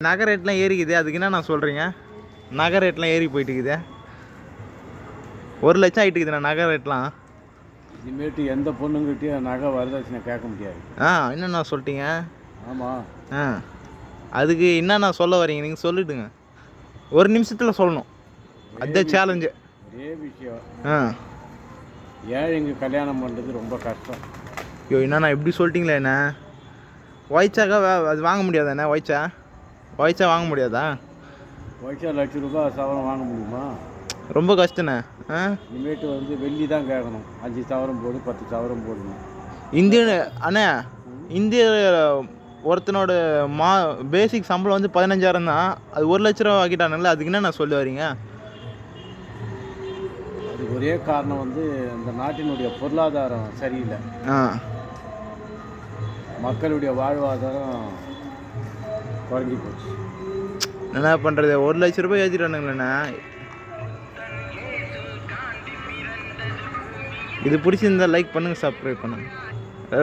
நகை ரேட்லாம் ஏறிக்குது, அதுக்கு என்ன நான் சொல்கிறீங்க? நகை ரேட்லாம் ஏறி போயிட்டு இருக்குது. 1 லட்சம் ஆகிட்டு இருக்குதுண்ணா நகை ரேட்லாம். இனிமேட்டு எந்த பொண்ணுங்கிட்டையும் நகை வரதட்சணை கேட்க முடியாது. என்னண்ணா சொல்லிட்டீங்க? ஆமாம். அதுக்கு என்னண்ணா சொல்ல வரீங்க? நீங்கள் சொல்லிவிடுங்க. 1 நிமிஷத்தில் சொல்லணும், அதுதான் சேலஞ்சு. ஒரே விஷயம், ஏழைங்க கல்யாணம் பண்ணுறது ரொம்ப கஷ்டம். ஐயோ என்னண்ணா இப்படி சொல்லிட்டீங்களே என்ன? ஒய்ச்சாக்கா அது வாங்க முடியாதாண்ணே? ஒய்ச்சா வாங்க முடியாதா? ஒய்ச்சா ₹1,00,000 சவரம் வாங்க முடியுமா? ரொம்ப கஷ்டண்ணே. இனிமேட்டு வெள்ளி தான் கேட்கணும். 5 சவரம் போடு, 10 சவரம் போடணும். அண்ணே இந்திய ஒருத்தனோட பேசிக் சம்பளம் 15,000 தான். அது 1 லட்ச ரூபா ஆக்கிட்டானுங்களே, அதுக்கு என்ன நான் சொல்ல வரீங்க? அதுக்கு ஒரே காரணம் அந்த நாட்டினுடைய பொருளாதாரம் சரியில்லை. மக்களுடைய வாழ்வாதாரம் குறைஞ்சி போச்சு. என்ன பண்ணுறது? 1 லட்ச ரூபாய் ஏற்றிட்டானுங்களேண்ணா. இது பிடிச்சிருந்தா லைக் பண்ணுங்கள், சப்ஸ்கிரைப் பண்ணுங்கள்.